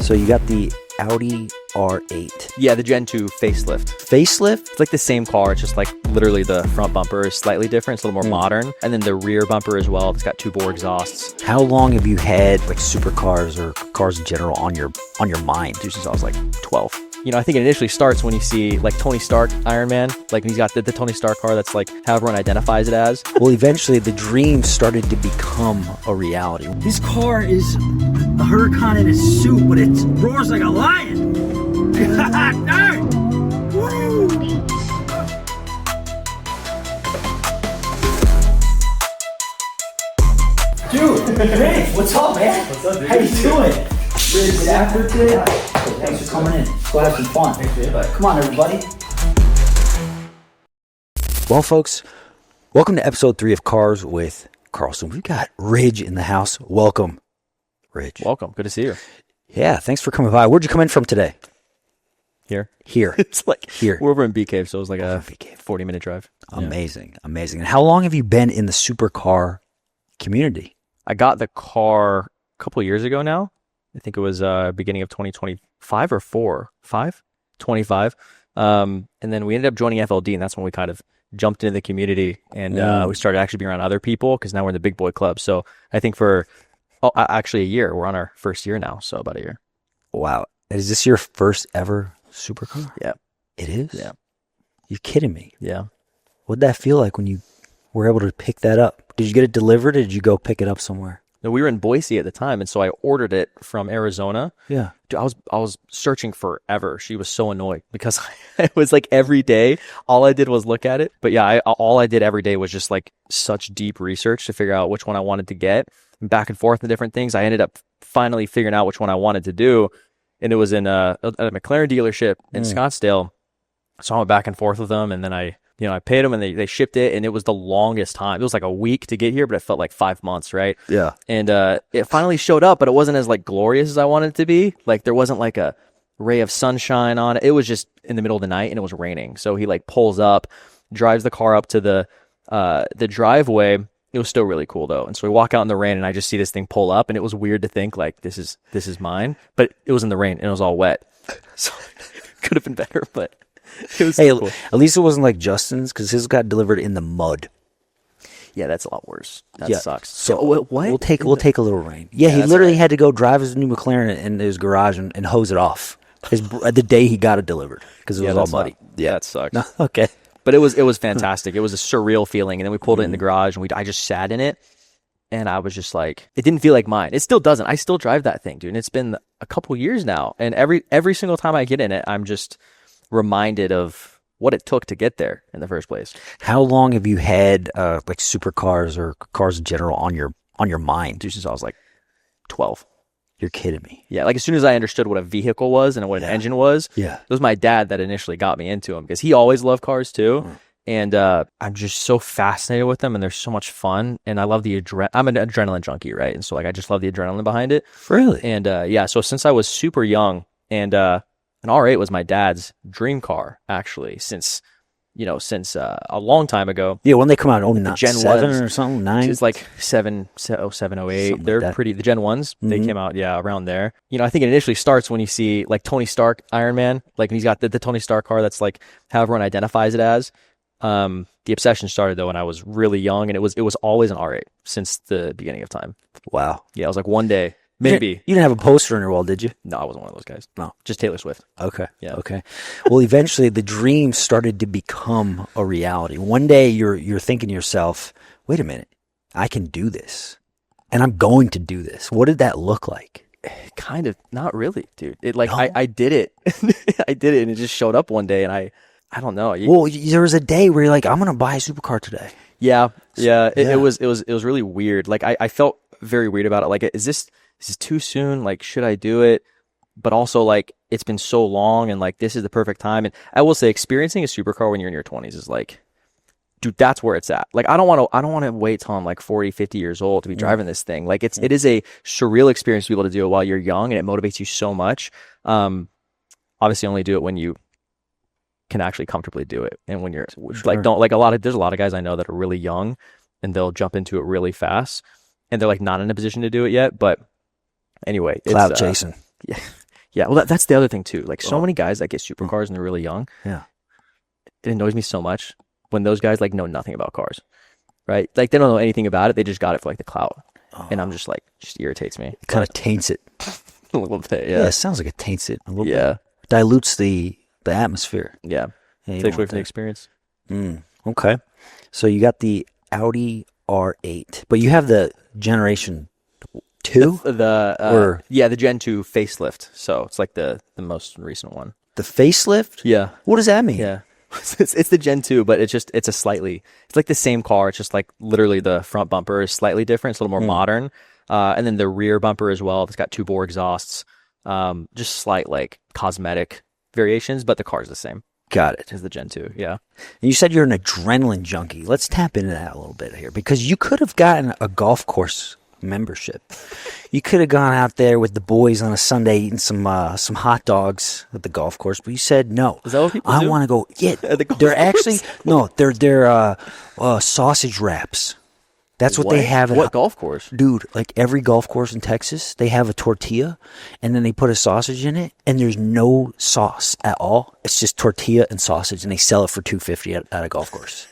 So you got the Audi R8. Yeah, the Gen 2 facelift. Facelift? It's like the same car. It's just like literally the front bumper is slightly different. It's a little more modern. And then the rear bumper as well. It's got 2-bore exhausts. How long have you had like supercars or cars in general on your mind? Dude, since I was like 12. You know, I think it initially starts when you see like Tony Stark, Iron Man. Like he's got the Tony Stark car that's like how everyone identifies it as. Well, eventually the dream started to become a reality. This car is a Huracán in a suit, but it roars like a lion. Woo! Dude, Ridge, what's up, man? What's up, dude? How you doing? Ridge, good afternoon today. Thanks for coming in. Let's go have some fun. Thanks for the invite. Come on, everybody. Well, folks, welcome to episode 3 of Cars with Carlson. We've got Ridge in the house. Welcome, Ridge. Welcome. Good to see you. Yeah, thanks for coming by. Where'd you come in from today? Here. It's like here. We're over in Bee Cave, so it was like a 40-minute drive. Amazing. Yeah. Amazing. And how long have you been in the supercar community? I got the car a couple of years ago now. I think it was beginning of 2025 or 25. And then we ended up joining FLD, and that's when we kind of jumped into the community, and we started actually being around other people because now we're in the big boy club. So I think for actually a year. We're on our first year now, so about a year. Wow. Is this your first ever supercar? Yeah. It is? Yeah. You're kidding me. Yeah. What'd that feel like when you were able to pick that up? Did you get it delivered or did you go pick it up somewhere? No, we were in Boise at the time, and so I ordered it from Arizona. Yeah. Dude, I was searching forever. She was so annoyed because it was like every day, all I did was look at it. But yeah, all I did every day was just like such deep research to figure out which one I wanted to get, and back and forth and different things. I ended up finally figuring out which one I wanted to do, and it was in a McLaren dealership in Scottsdale. So I went back and forth with them, and then I paid them, and they shipped it, and it was the longest time. It was like a week to get here, but it felt like 5 months, right? Yeah. And it finally showed up, but it wasn't as like glorious as I wanted it to be. Like there wasn't like a ray of sunshine on it. It was just in the middle of the night, and it was raining. So he like pulls up, drives the car up to the driveway. It was still really cool though. And so we walk out in the rain, and I just see this thing pull up, and it was weird to think like this is mine, but it was in the rain and it was all wet. So could have been better, but it was cool. At least it wasn't like Justin's, because his got delivered in the mud. Yeah, that's a lot worse. That sucks. So what? We'll take a little rain. Yeah, he literally had to go drive his new McLaren in his garage and hose it off the day he got it delivered because it was all muddy. Yeah, that sucks. No, okay. But it was fantastic. It was a surreal feeling. And then we pulled it in the garage, and I just sat in it, and I was just like, it didn't feel like mine. It still doesn't. I still drive that thing, dude. And it's been a couple years now. And every single time I get in it, I'm just reminded of what it took to get there in the first place. How long have you had like supercars or cars in general on your mind? Dude, since I was like 12. You're kidding me. Yeah, like as soon as I understood what a vehicle was and what an engine was, it was my dad that initially got me into them, because he always loved cars too. And I'm just so fascinated with them, and they're so much fun. And I love the I'm an adrenaline junkie, right? And so like I just love the adrenaline behind it. Really? And so since I was super young, and an R8 was my dad's dream car, actually, since a long time ago. Yeah, when they come out, the Gen 7 1s or something, 9? It's like 7, 08. They're like pretty, the Gen 1s, they came out, around there. You know, I think it initially starts when you see like Tony Stark, Iron Man. Like he's got the Tony Stark car that's like how everyone identifies it as. The obsession started though when I was really young, and it was always an R8 since the beginning of time. Wow. Yeah, it was like one day. Maybe. You didn't have a poster on your wall, did you? No, I wasn't one of those guys. No. Just Taylor Swift. Okay. Yeah. Okay. Well, eventually the dream started to become a reality. One day you're thinking to yourself, wait a minute, I can do this. And I'm going to do this. What did that look like? Kind of, not really, dude. It like, no? I did it. I did it, and it just showed up one day, and I don't know. Well, there was a day where you're like, I'm going to buy a supercar today. Yeah. It was really weird. Like I felt very weird about it. Like, is this too soon? Like, should I do it? But also, like, it's been so long, and like, this is the perfect time. And I will say, experiencing a supercar when you're in your 20s is like, dude, that's where it's at. Like, I don't want to wait till I'm like 40, 50 years old to be driving this thing. Like, it is a surreal experience to be able to do it while you're young, and it motivates you so much. Obviously, only do it when you can actually comfortably do it, and when you're like, there's a lot of guys I know that are really young, and they'll jump into it really fast, and they're like not in a position to do it yet. But anyway, clout chasing. Yeah, well, that's the other thing too. Like so many guys that get supercars and they're really young. Yeah. It annoys me so much when those guys like know nothing about cars, right? Like they don't know anything about it. They just got it for like the clout, and I'm just like, just irritates me. It kind of taints it. A little bit, Yeah, it sounds like it taints it a little Yeah. bit. Dilutes the atmosphere. Yeah. Yeah, you Takes don't away want from the that. experience. Okay. So you got the Audi R8, but you have the generation 2? The Gen 2 facelift. So it's like the most recent one. The facelift? Yeah. What does that mean? Yeah. It's the Gen 2, but it's like the same car. It's just like literally the front bumper is slightly different. It's a little more modern. And then the rear bumper as well. It's got 2 bore exhausts. Just slight like cosmetic variations, but the car's the same Got it. as the Gen 2. Yeah. And you said you're an adrenaline junkie. Let's tap into that a little bit here, because you could have gotten a golf course membership. You could have gone out there with the boys on a Sunday eating some hot dogs at the golf course, but you said no. Is that what people I do? want to go. Yeah, At the golf they're course? actually no. They're sausage wraps. That's what they have. What golf course? Dude, like every golf course in Texas, they have a tortilla, and then they put a sausage in it, and there's no sauce at all. It's just tortilla and sausage, and they sell it for $2.50 at a golf course.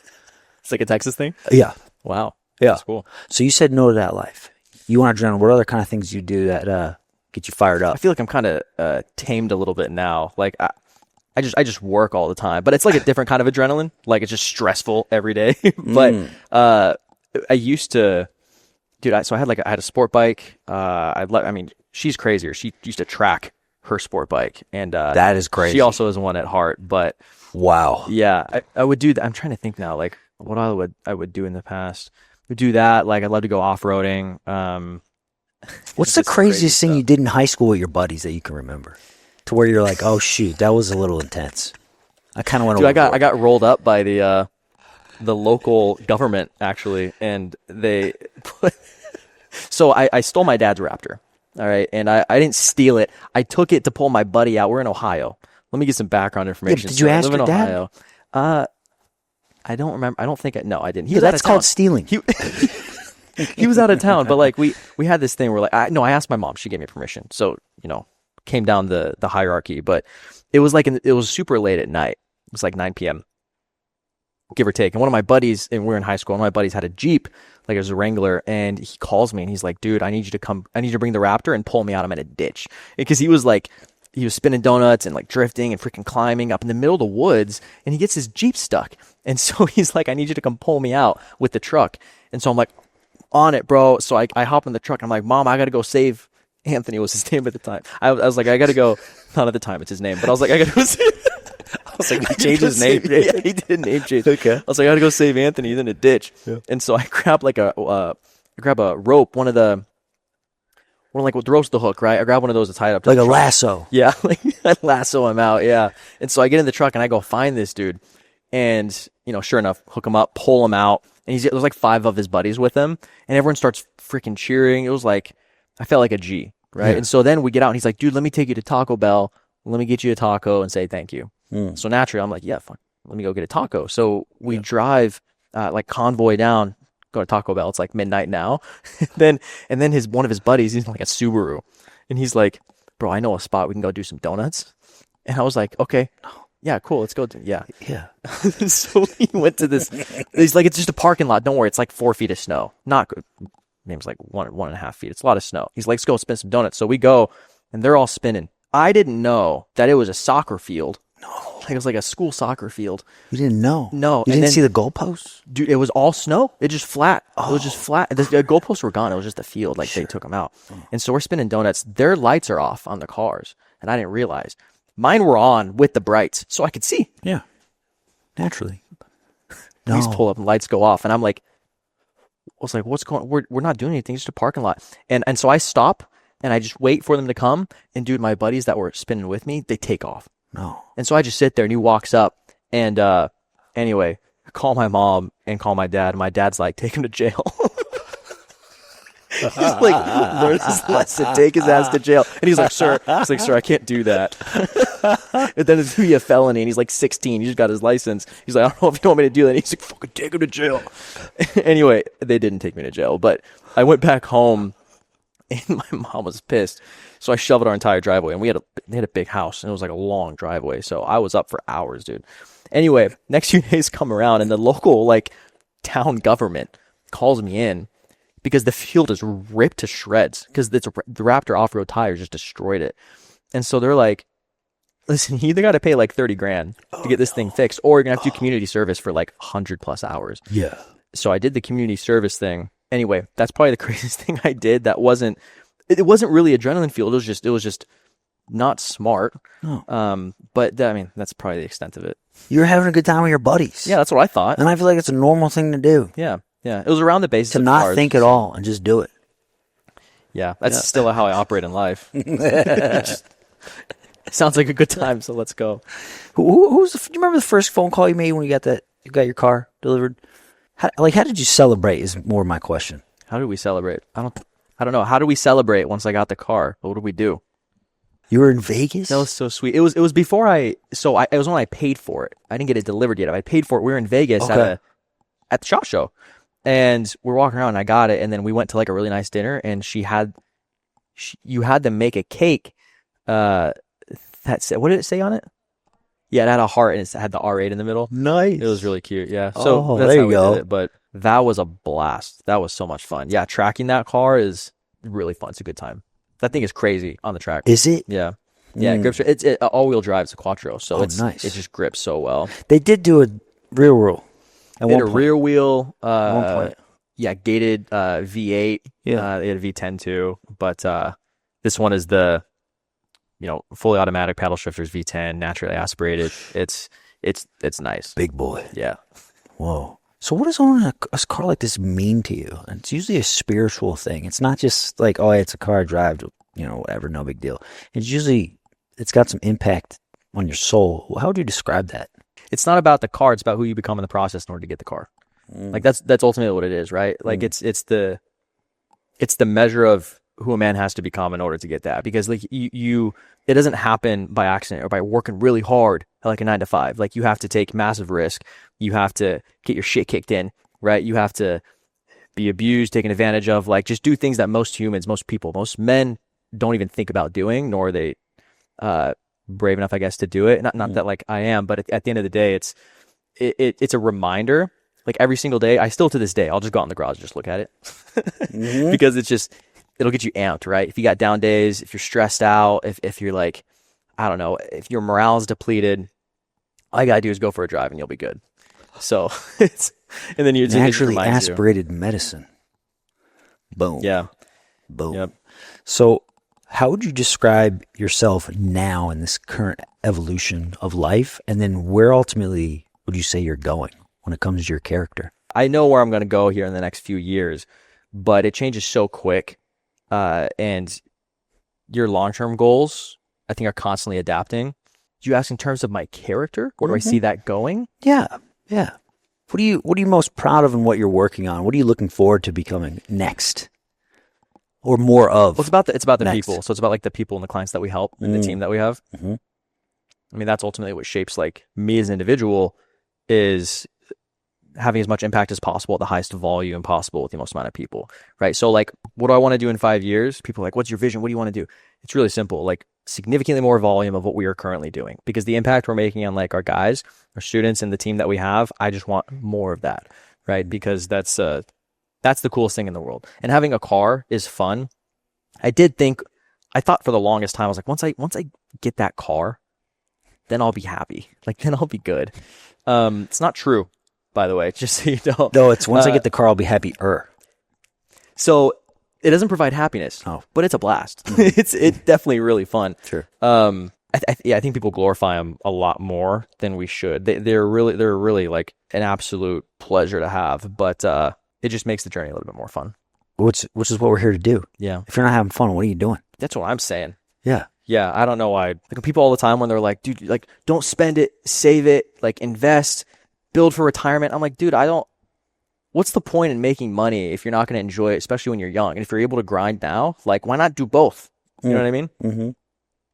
It's like a Texas thing? Yeah, Wow. yeah. That's cool. So you said no to that life. You want adrenaline. What other kind of things do you do that get you fired up? I feel like I'm kind of tamed a little bit now. Like I just work all the time, but it's like a different kind of adrenaline. Like it's just stressful every day. But I used to, dude. So I had a sport bike. She's crazier. She used to track her sport bike, and That is crazy. She also is one at heart. But Wow. yeah, I would do that. I'm trying to think now, like what I would do in the past. Would do that. Like I'd love to go off roading. What's the just crazy craziest thing stuff. you did in high school with your buddies that you can remember? To where you're like, oh shoot, that was a little intense. I kind of went Dude, overboard. I got rolled up by the local government actually, and they put. So I stole my dad's Raptor, all right, and I didn't steal it. I took it to pull my buddy out. We're in Ohio. Let me get some background information. did you So I ask live in your dad? Ohio. I don't remember. I don't think. No, I didn't. He Yeah, was out that's of town. called stealing. He was out of town, but like we had this thing where like I asked my mom. She gave me permission. So came down the hierarchy, but it was like it was super late at night. It was like 9 p.m. give or take. And one of my buddies, and we were in high school, one of my buddies had a Jeep, like it was a Wrangler, and he calls me and he's like, dude, I need you to bring the Raptor and pull me out. I'm in a ditch. Because he was spinning donuts and like drifting and freaking climbing up in the middle of the woods, and he gets his Jeep stuck. And so he's like, I need you to come pull me out with the truck. And so I'm like, on it, bro. So I hop in the truck. I'm like, Mom, I got to go save Anthony was his name at the time. I was like, I got to go, not at the time, it's his name, but I was like, I got to go save I was like, he changed his name. Yeah, he did name change. Okay. I was like, I gotta go save Anthony. He's in a ditch. Yeah. And so I grab a rope, one with the ropes, the hook, right? I grab one of those to tie it up to Like the a truck. lasso. Yeah, like I lasso him out. Yeah. And so I get in the truck and I go find this dude, and sure enough, hook him up, pull him out, and there's like 5 of his buddies with him, and everyone starts freaking cheering. It was like I felt like a G, right? Yeah. And so then we get out, and he's like, dude, let me take you to Taco Bell. Let me get you a taco and say thank you. So naturally, I'm like, yeah, fine. Let me go get a taco. So we drive, like convoy down, go to Taco Bell. It's like midnight now. and then one of his buddies, he's in like a Subaru, and he's like, bro, I know a spot we can go do some donuts. And I was like, okay, yeah, cool. Let's go. Yeah. So we went to this. He's like, it's just a parking lot. Don't worry. It's like 4 feet of snow. Not good. Maybe it's like 1.5 feet. It's a lot of snow. He's like, let's go spin some donuts. So we go, and they're all spinning. I didn't know that it was a soccer field. No. Like it was like a school soccer field. You didn't know? No. You didn't see the goalposts? Dude, it was all snow. It just flat. It was just flat. The goalposts were gone. It was just a field. Like they took them out. And so we're spinning donuts. Their lights are off on the cars. And I didn't realize. Mine were on with the brights. So I could see. Yeah. Naturally. Please pull up and lights go off. And I'm like, I was like, what's going on? We're not doing anything. It's just a parking lot. And so I stop and I just wait for them to come. And dude, my buddies that were spinning with me, they take off. No. And so I just sit there and he walks up and anyway, call my mom and call my dad. And my dad's like, take him to jail. He's like, learn his lesson, take his ass to jail. And he's like, sir, I can't do that. And then it's gonna be a felony. And he's like 16. He just got his license. He's like, I don't know if you want me to do that. And he's like, fucking take him to jail. Anyway, they didn't take me to jail, but I went back home And my mom was pissed. So I shoveled our entire driveway, and they had a big house, and it was like a long driveway. So I was up for hours, dude. Anyway, next few days come around, and the local like town government calls me in because the field is ripped to shreds because the Raptor off-road tires just destroyed it. And so they're like, listen, you either got to pay like 30 grand to get this thing fixed, or you're going to have to do community service for like 100+ hours. Yeah. So I did the community service thing. Anyway, that's probably the craziest thing I did. It wasn't really adrenaline fueled. It was just not smart. Oh. But I mean, that's probably the extent of it. You were having a good time with your buddies. Yeah, that's what I thought. And I feel like it's a normal thing to do. Yeah. It was around the basis To of not cars, think at all and just do it. Yeah, that's still how I operate in life. Sounds like a good time, so let's go. Do you remember the first phone call you made when you got your car delivered? How did you celebrate is more my question. How did we celebrate? I don't know. How did we celebrate once I got the car? What did we do? You were in Vegas? That was so sweet. It was before it was when I paid for it. I didn't get it delivered yet. I paid for it. We were in Vegas at the SHOT Show. And we're walking around and I got it, and then we went to like a really nice dinner, and you had to make a cake that said, what did it say on it? Yeah, it had a heart and it had the R8 in the middle. Nice. It was really cute. Yeah. So that's there how you we go. did it. But that was a blast. That was so much fun. Yeah, tracking that car is really fun. It's a good time. That thing is crazy on the track. Is it? Yeah. Yeah, it grips. It's all-wheel drive. It's a Quattro, so nice. It just grips so well. They did do a rear wheel. They had a rear wheel. At one point. Yeah, gated V8. Yeah. They had a V10 too, but this one is the fully automatic paddle shifters V10, naturally aspirated. It's nice. Big boy. Yeah. Whoa. So what does owning a car like this mean to you? And it's usually a spiritual thing. It's not just like, oh, it's a car I drive, whatever, no big deal. It's got some impact on your soul. How would you describe that? It's not about the car. It's about who you become in the process in order to get the car. Like that's ultimately what it is, right? Like it's the measure of who a man has to become in order to get that. Because like it doesn't happen by accident or by working really hard at like a 9 to 5. Like you have to take massive risk. You have to get your shit kicked in, right? You have to be abused, taken advantage of, like just do things that most humans, most people, most men don't even think about doing, nor are they brave enough, I guess, to do it. Not that like I am, but at the end of the day, it's a reminder. Like every single day, I still to this day, I'll just go out in the garage and just look at it because it'll get you amped, right? If you got down days, if you're stressed out, if you're like, I don't know, if your morale is depleted, all you gotta do is go for a drive and you'll be good. So and then you naturally aspirated medicine. Boom. Yeah. Boom. Yep. So how would you describe yourself now in this current evolution of life? And then where ultimately would you say you're going when it comes to your character? I know where I'm going to go here in the next few years, but it changes so quick. And your long-term goals, I think, are constantly adapting. Do you ask in terms of my character? Where do I see that going? Yeah. Yeah. What are you most proud of in what you're working on? What are you looking forward to becoming next? Or more of? Well, it's about the next. people. So it's about like the people and the clients that we help and the team that we have. Mm-hmm. I mean, that's ultimately what shapes like me as an individual, is having as much impact as possible at the highest volume possible with the most amount of people, right? So like, what do I want to do in 5 years? People are like, what's your vision? What do you want to do? It's really simple, like significantly more volume of what we are currently doing, because the impact we're making on like our guys, our students, and the team that we have, I just want more of that, right? Because that's the coolest thing in the world. And having a car is fun. I thought for the longest time, I was like, once I get that car, then I'll be happy. Like, then I'll be good. It's not true, by the way, just so you know. No, it's once I get the car, I'll be happier. So it doesn't provide happiness, but it's a blast. It's definitely really fun. Sure. I think people glorify them a lot more than we should. They're really like an absolute pleasure to have, but it just makes the journey a little bit more fun. Which is what we're here to do. Yeah. If you're not having fun, what are you doing? That's what I'm saying. Yeah. Yeah, I don't know why. Like people all the time when they're like, dude, like don't spend it, save it, like invest, build for retirement. I'm like, dude, what's the point in making money if you're not going to enjoy it, especially when you're young? And if you're able to grind now, like why not do both? You know what I mean? Mm-hmm.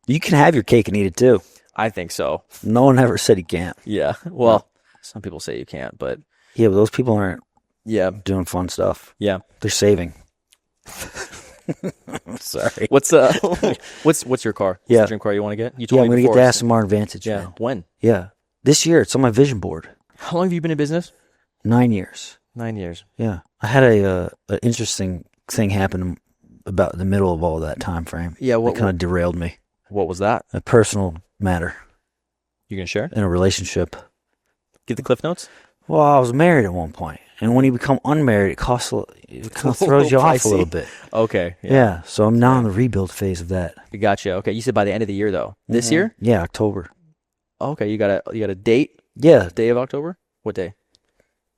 You can have your cake and eat it too. I think so. No one ever said you can't. Yeah. Well, some people say you can't, but yeah, but those people aren't yeah doing fun stuff. Yeah. They're saving. I'm sorry. What's your car? What's the dream car you want to get? You told Yeah, me I'm gonna get before. the Aston Martin Vantage. Yeah. Man. When? Yeah. This year, it's on my vision board. How long have you been in business? 9 years. 9 years. Yeah. I had an interesting thing happen about the middle of all that time frame. Yeah. It kind of derailed me. What was that? A personal matter You gonna share? in a relationship. Get the cliff notes. Well, I was married at one point, and when you become unmarried, it kind of throws you off a little bit. Okay. Yeah. So I'm now in the rebuild phase of that. We got you. Okay. You said by the end of the year though. This year? Yeah, October. Okay. You got a date? Yeah. Day of October? What day?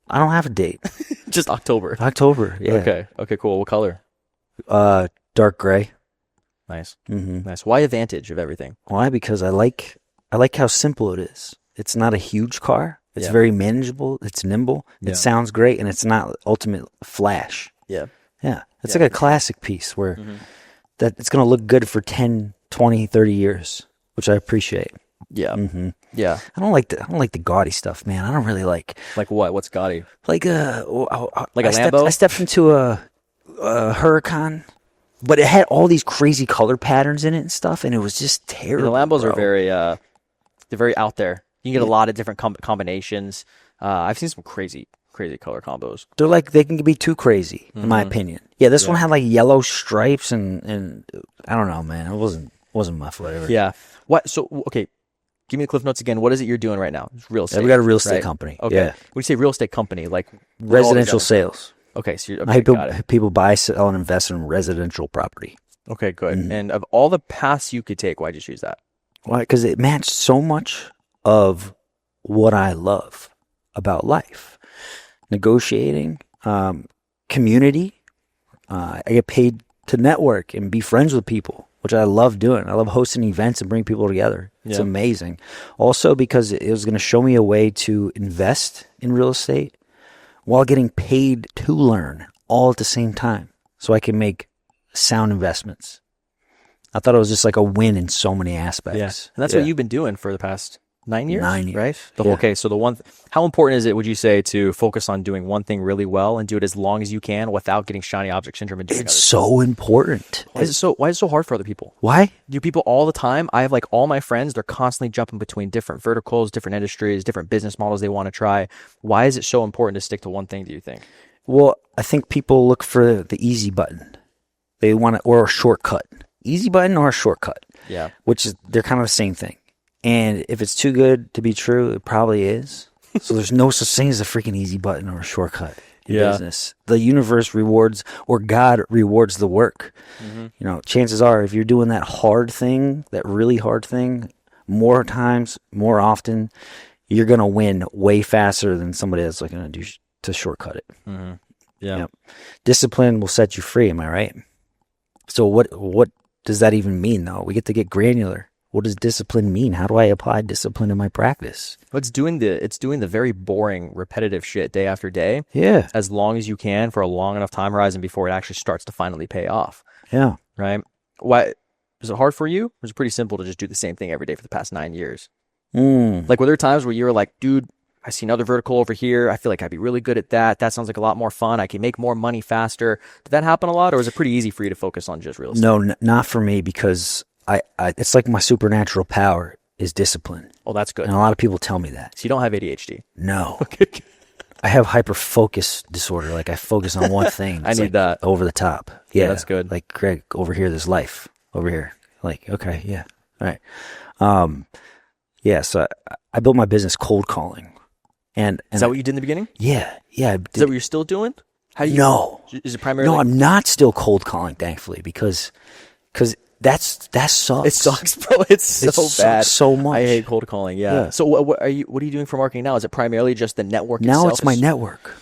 I don't have a date. Just October. October. Yeah. Okay. Okay. Cool. What color? Dark gray. Nice. Mm-hmm. Nice. Why advantage of everything? Why? Because I like how simple it is. It's not a huge car. It's Yeah. very manageable. It's nimble. Yeah. It sounds great, and it's not ultimate flash. Yeah. Yeah. It's Yeah. like a classic piece where that it's going to look good for 10, 20, 30 years, which I appreciate. Yeah. Mm-hmm. Yeah. I don't like the gaudy stuff, man. I don't really like Like what? What's gaudy? like a Lambo? I stepped into a Huracán, but it had all these crazy color patterns in it and stuff, and it was just The terrible. Lambos are bro. they're very out there. You can get a lot of different combinations. I've seen some crazy color combos. They're like they can be too crazy, in my opinion. Yeah, this one had like yellow stripes and I don't know, man. It wasn't my flavor. Yeah. What? So okay, give me the cliff notes again. What is it you're doing right now? It's real estate. Yeah, we got a real estate right? company. Okay. Yeah. When you say real estate company, like what all Residential does that- sales. Okay, so I okay, help people buy, sell, and invest in residential property. Okay, good. And of all the paths you could take, why'd you choose that? Why? Because it matched so much of what I love about life. Negotiating, community. I get paid to network and be friends with people, which I love doing. I love hosting events and bring people together. It's Yeah. amazing. Also because it was going to show me a way to invest in real estate while getting paid to learn all at the same time so I can make sound investments. I thought it was just like a win in so many aspects. And that's what you've been doing for the past 9 years. 9 years. Right? Yeah. Okay, so how important is it, would you say, to focus on doing one thing really well and do it as long as you can without getting shiny object syndrome and doing It's other so important. Why is it so hard for other people? Why? Do people all the time? I have like all my friends, they're constantly jumping between different verticals, different industries, different business models they want to try. Why is it so important to stick to one thing, do you think? Well, I think people look for the easy button. They want or a shortcut. Easy button or a shortcut. Yeah. Which is, they're kind of the same thing. And if it's too good to be true, it probably is. So there's no such thing as a freaking easy button or a shortcut in business. The universe rewards, or God rewards the work. You know, chances are if you're doing that hard thing, that really hard thing, more times, more often, you're going to win way faster than somebody that's looking to do to shortcut it. Yeah. Yep. Discipline will set you free, am I right? So what does that even mean, though? We get to get granular. What does discipline mean? How do I apply discipline in my practice? It's doing the very boring, repetitive shit day after day Yeah. as long as you can for a long enough time horizon before it actually starts to finally pay off. Yeah. Right? Why is it hard for you? Or is it pretty simple to just do the same thing every day for the past 9 years? Like, were there times where you were like, dude, I see another vertical over here. I feel like I'd be really good at that. That sounds like a lot more fun. I can make more money faster. Did that happen a lot, or is it pretty easy for you to focus on just real estate? No, not for me, because I it's like my supernatural power is discipline. Oh, that's good. And a lot of people tell me that. So you don't have ADHD. No. I have hyper-focus disorder. Like, I focus on one thing. I It's need like that. over the top. Yeah, that's good. Like, Greg, over here, there's life. Over here. Like, okay, yeah. All right. Yeah, so I built my business cold calling. And Is that what you did in the beginning? Yeah. I Is did. that what you're still doing? How do you? No. Is it primarily? No, I'm not still cold calling, thankfully, because that sucks. It sucks, bro. It's so sucks bad. so much. I hate cold calling. Yeah. So what are you doing for marketing now? Is it primarily just the network Now itself? it's my network.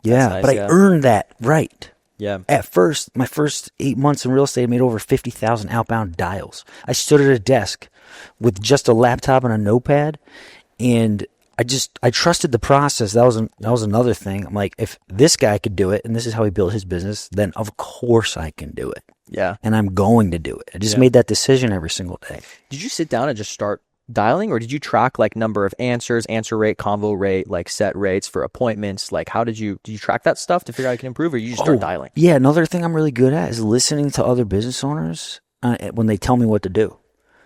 Yeah, nice, but yeah. I earned that right. Yeah. At first, my first 8 months in real estate, I made over 50,000 outbound dials. I stood at a desk with just a laptop and a notepad, and I trusted the process. That was another thing. I'm like, if this guy could do it, and this is how he built his business, then of course I can do it. Yeah. And I'm going to do it. I just made that decision every single day. Did you sit down and just start dialing, or did you track like number of answers, answer rate, convo rate, like set rates for appointments? Like how did you track that stuff to figure out how you can improve, or you just start dialing? Yeah, another thing I'm really good at is listening to other business owners when they tell me what to do.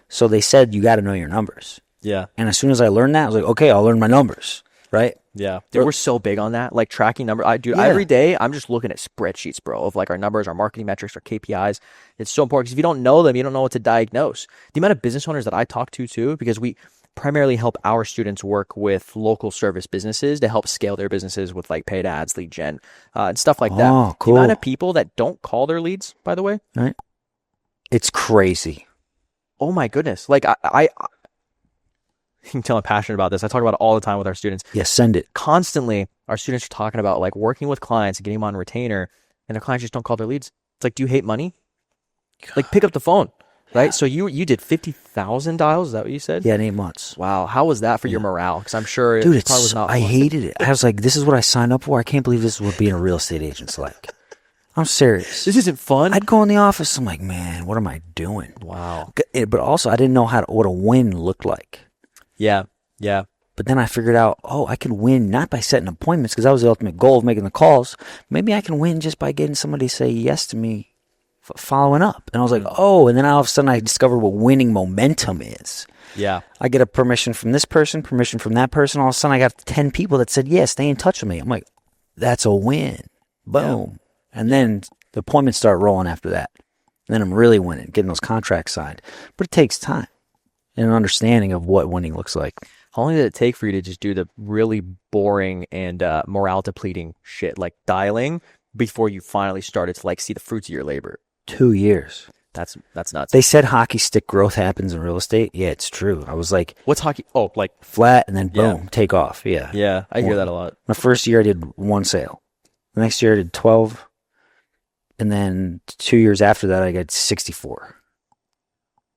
So they said you got to know your numbers. Yeah. And as soon as I learned that, I was like, okay, I'll learn my numbers, right? Yeah. Dude, we're so big on that, like tracking numbers. Every day I'm just looking at spreadsheets, bro, of like our numbers, our marketing metrics, our KPIs. It's so important because if you don't know them, you don't know what to diagnose. The amount of business owners that I talk to too, because we primarily help our students work with local service businesses to help scale their businesses with like paid ads, lead gen, and stuff like that. Oh, cool. The amount of people that don't call their leads, by the way. Right. It's crazy. Oh my goodness. Like I you can tell I'm passionate about this. I talk about it all the time with our students. Yeah, send it. Constantly, our students are talking about like working with clients and getting them on retainer, and their clients just don't call their leads. It's like, do you hate money? Like, pick up the phone, right? Yeah. So you did 50,000 dials. Is that what you said? Yeah, in 8 months. Wow. How was that for your morale? Because I'm sure Dude, it probably was not fun. I hated it. I was like, this is what I signed up for. I can't believe this is what being a real estate agent's like. I'm serious. This isn't fun. I'd go in the office. I'm like, man, what am I doing? Wow. But also, I didn't know what a win looked like. Yeah. Yeah. But then I figured out, I can win not by setting appointments, because that was the ultimate goal of making the calls. Maybe I can win just by getting somebody to say yes to me, following up. And I was like, and then all of a sudden I discovered what winning momentum is. Yeah. I get a permission from this person, permission from that person. All of a sudden I got 10 people that said, yes, stay in touch with me. I'm like, that's a win. Boom. Yeah. And then the appointments start rolling after that. And then I'm really winning, getting those contracts signed. But it takes time and an understanding of what winning looks like. How long did it take for you to just do the really boring and morale depleting shit, like dialing, before you finally started to like see the fruits of your labor? 2 years. That's nuts. They said hockey stick growth happens in real estate. Yeah, it's true. I was like, what's hockey? Oh, like flat and then boom, take off. Yeah. Yeah, I hear that a lot. My first year I did 1 sale. The next year I did 12. And then 2 years after that I got 64,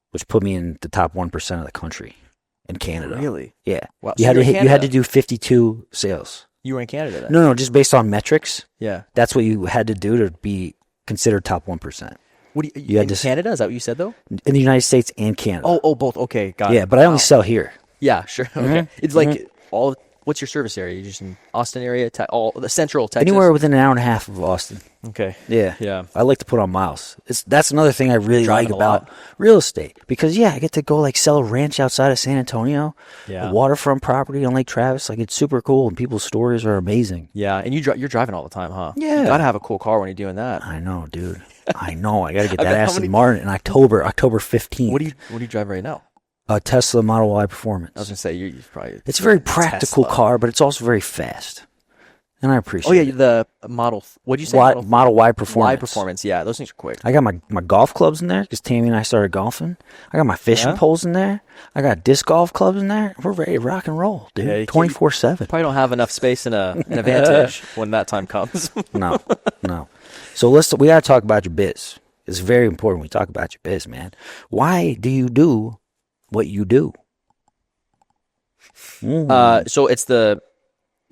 which put me in the top 1% of the country in Canada. Really? Yeah. Wow. You had to do 52 sales. You were in Canada then? No, just based on metrics. Yeah. That's what you had to do to be considered top 1%. What do you had in Canada? Is that what you said though? In the United States and Canada. Oh, both. Okay, got it. Yeah, but I only sell here. Yeah, sure. Okay. It's like all. What's your service area? You just in Austin area, all the central Texas? Anywhere within an hour and a half of Austin. Okay. Yeah. Yeah. I like to put on miles. That's another thing I really like about real estate, because I get to go like sell a ranch outside of San Antonio, a waterfront property on Lake Travis. Like, it's super cool, and people's stories are amazing. Yeah, and you're driving all the time, huh? Yeah. You gotta have a cool car when you're doing that. I know, dude. I know. I gotta get that Aston Martin in October 15th. What do you drive right now? A Tesla Model Y Performance. I was gonna say you probably. It's a very practical car, but it's also very fast, and I appreciate. Oh yeah, it. the model. What'd you say? Model Y Performance. Y Performance. Yeah, those things are quick. I got my golf clubs in there because Tammy and I started golfing. I got my fishing poles in there. I got disc golf clubs in there. We're ready to rock and roll, dude. Yeah, 24/7. Probably don't have enough space in a Vantage when that time comes. No. So we gotta talk about your biz. It's very important we talk about your biz, man. Why do you do what you do? So it's you're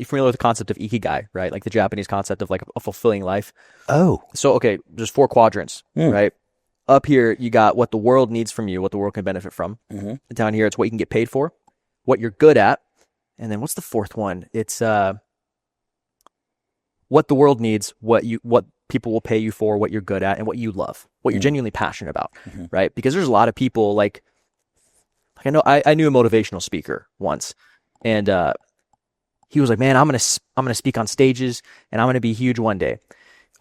familiar with the concept of ikigai, right? Like the Japanese concept of like a fulfilling life. Oh. So, okay, there's 4 quadrants, right? Up here, you got what the world needs from you, what the world can benefit from. Mm-hmm. Down here, it's what you can get paid for, what you're good at. And then what's the 4th one? It's what the world needs, what people will pay you for, what you're good at, and what you love, what you're genuinely passionate about, right? Because there's a lot of people like I know I knew a motivational speaker once, and he was like, "Man, I'm gonna speak on stages, and I'm gonna be huge one day."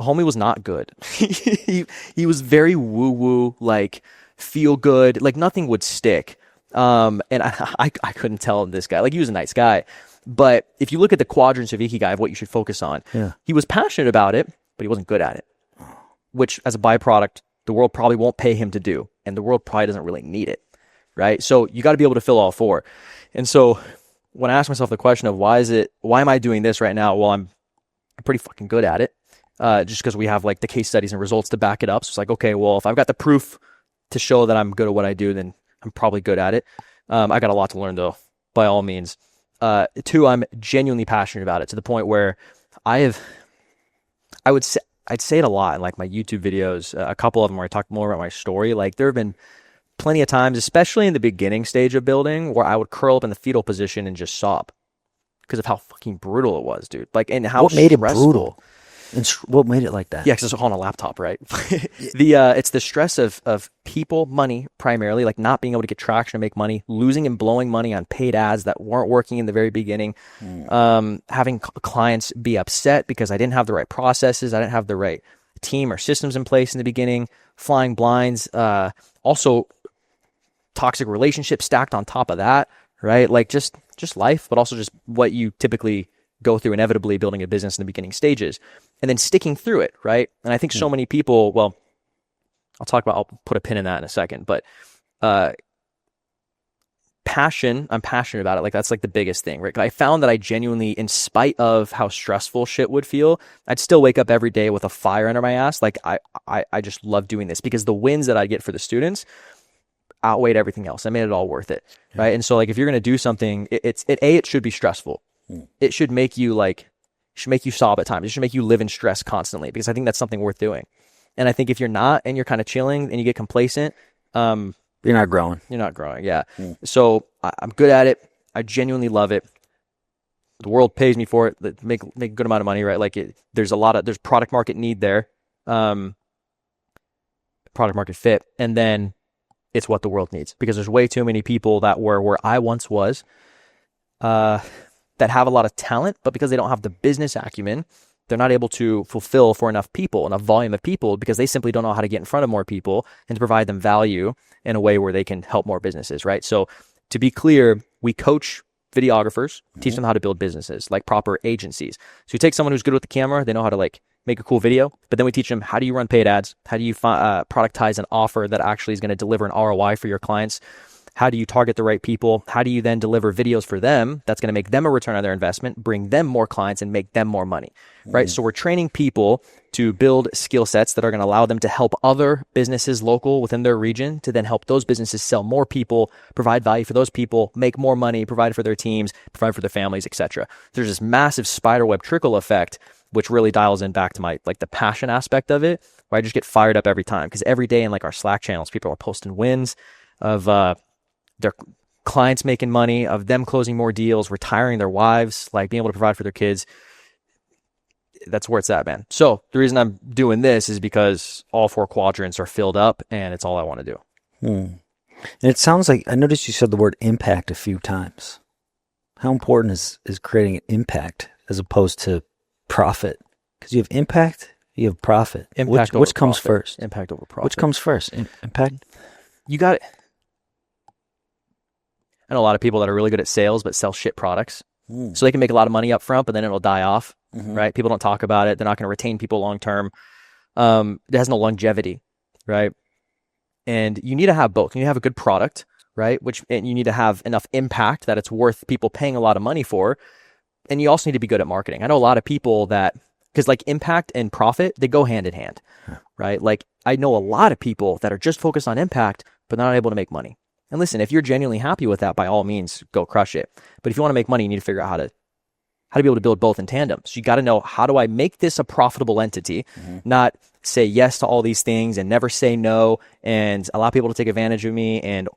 Homie was not good. he was very woo woo, like feel good, like nothing would stick. And I couldn't tell this guy, like he was a nice guy, but if you look at the quadrants of ikigai of what you should focus on, he was passionate about it, but he wasn't good at it. Which, as a byproduct, the world probably won't pay him to do, and the world probably doesn't really need it. Right? So you got to be able to fill all 4. And so when I ask myself the question of why am I doing this right now? Well, I'm pretty fucking good at it. Just because we have like the case studies and results to back it up. So it's like, okay, well, if I've got the proof to show that I'm good at what I do, then I'm probably good at it. I got a lot to learn though, by all means. 2, I'm genuinely passionate about it to the point where I'd say it a lot in like my YouTube videos, a couple of them where I talk more about my story. Like there have been plenty of times, especially in the beginning stage of building, where I would curl up in the fetal position and just sob because of how fucking brutal it was, dude. Like, and how What made it stressful. brutal? And what made it like that? Yeah, because it's on a laptop, right? It's the stress of people, money primarily, like not being able to get traction to make money, losing and blowing money on paid ads that weren't working in the very beginning, having clients be upset because I didn't have the right processes, I didn't have the right team or systems in place in the beginning, flying blinds, also toxic relationships stacked on top of that, right? Like just life, but also just what you typically go through inevitably building a business in the beginning stages, and then sticking through it, right? And I think so many people, well, I'll put a pin in that in a second, but I'm passionate about it. Like that's like the biggest thing, right? I found that I genuinely, in spite of how stressful shit would feel, I'd still wake up every day with a fire under my ass. Like I just love doing this because the wins that I get for the students outweighed everything else. I made it all worth it, right? And so like if you're going to do something, it should be stressful. It should make you sob at times. It should make you live in stress constantly, because I think that's something worth doing. And I think if you're not, and you're kind of chilling and you get complacent, you're not growing. You're not growing. Yeah. So I'm good at it. I genuinely love it. The world pays me for it. Make a good amount of money, right? Like there's product market need there, product market fit. And then it's what the world needs, because there's way too many people that were where I once was, that have a lot of talent, but because they don't have the business acumen, they're not able to fulfill for enough volume of people, because they simply don't know how to get in front of more people and to provide them value in a way where they can help more businesses, right? So to be clear, we coach videographers, teach them how to build businesses, like proper agencies. So you take someone who's good with the camera, they know how to like make a cool video, but then we teach them, how do you run paid ads? How do you productize an offer that actually is going to deliver an ROI for your clients? How do you target the right people? How do you then deliver videos for them that's going to make them a return on their investment, bring them more clients, and make them more money, right? So we're training people to build skill sets that are going to allow them to help other businesses local within their region, to then help those businesses sell more people, provide value for those people, make more money, provide for their teams, provide for their families, etc. There's this massive spiderweb trickle effect, which really dials in back to my like the passion aspect of it, where I just get fired up every time, because every day in like our Slack channels, people are posting wins of their clients making money, of them closing more deals, retiring their wives, like being able to provide for their kids. That's where it's at, man. So the reason I'm doing this is because all 4 quadrants are filled up, and it's all I want to do. And it sounds like, I noticed you said the word impact a few times. How important is creating an impact as opposed to profit? Because you have impact, you have profit. Which comes first? Impact over profit. Which comes first? Impact? You got it. I know a lot of people that are really good at sales but sell shit products. So they can make a lot of money up front, but then it'll die off, right? People don't talk about it. They're not going to retain people long term. It has no longevity, right? And you need to have both. You need to have a good product, right? And you need to have enough impact that it's worth people paying a lot of money for. And you also need to be good at marketing. I know a lot of people that, because like impact and profit, they go hand in hand, right? Like I know a lot of people that are just focused on impact, but not able to make money. And listen, if you're genuinely happy with that, by all means, go crush it. But if you want to make money, you need to figure out how to be able to build both in tandem. So you got to know, how do I make this a profitable entity, not say yes to all these things and never say no and allow people to take advantage of me and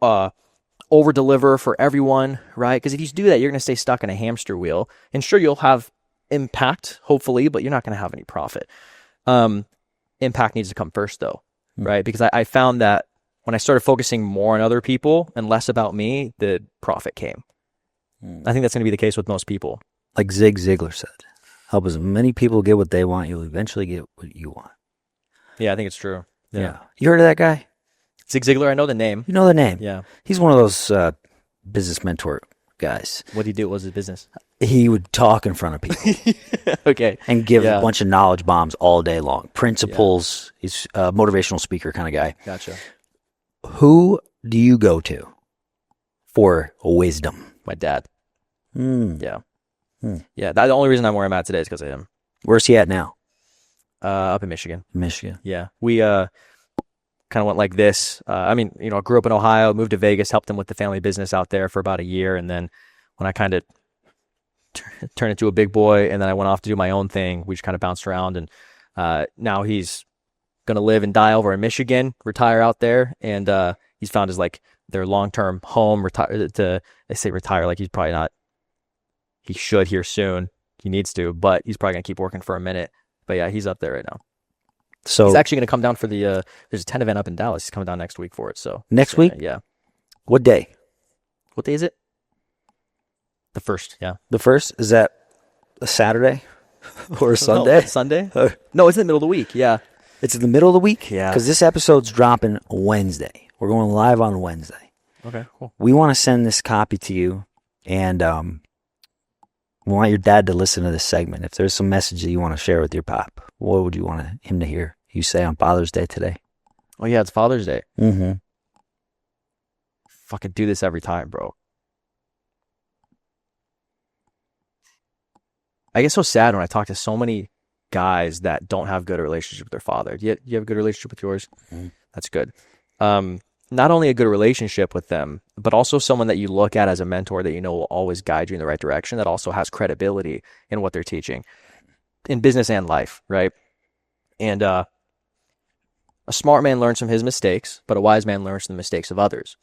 over deliver for everyone, right? Because if you do that, you're going to stay stuck in a hamster wheel. And sure, you'll have impact, hopefully, but you're not going to have any profit. Impact needs to come first, though, right? Because I found that when I started focusing more on other people and less about me, the profit came. I think that's going to be the case with most people. Like Zig Ziglar said, help as many people get what they want, you'll eventually get what you want. Yeah, I think it's true. Yeah. You heard of that guy? Zig Ziglar, I know the name. You know the name? Yeah. He's one of those business mentor guys. What did he do? What was his business? He would talk in front of people. Okay. And give a bunch of knowledge bombs all day long. Principles. He's a motivational speaker kind of guy. Gotcha. Who do you go to for wisdom? My dad. Yeah. Yeah. The only reason I'm where I'm at today is because of him. Where's he at now? Up in Michigan. Michigan. Yeah. We kind of went like this. I mean, I grew up in Ohio, moved to Vegas, helped him with the family business out there for about a year. And then when I kind of turned into a big boy and then I went off to do my own thing, we just kind of bounced around. And now he's going to live and die over in Michigan, retire out there. And he's found his like their long-term home. They say retire, like he's probably not. He should here soon. He needs to, but he's probably gonna keep working for a minute. But yeah, he's up there right now. So he's actually gonna come down for the. There's a 10 event up in Dallas. He's coming down next week for it. So next week, yeah. What day? What day is it? The 1st. Yeah. The 1st, is that a Saturday or a Sunday? No, Sunday? No, it's in the middle of the week. Yeah. It's in the middle of the week? Yeah. Because this episode's dropping Wednesday. We're going live on Wednesday. Okay, cool. We want to send this copy to you, and we want your dad to listen to this segment. If there's some message that you want to share with your pop, what would you want him to hear you say on Father's Day today? Oh, yeah, it's Father's Day. Mm-hmm. Fucking do this every time, bro. I get so sad when I talk to so many guys that don't have good relationship with their father. Do you have a good relationship with yours? Mm-hmm. That's good. Not only a good relationship with them, but also someone that you look at as a mentor that you know will always guide you in the right direction, that also has credibility in what they're teaching in business and life, right? And a smart man learns from his mistakes, but a wise man learns from the mistakes of others,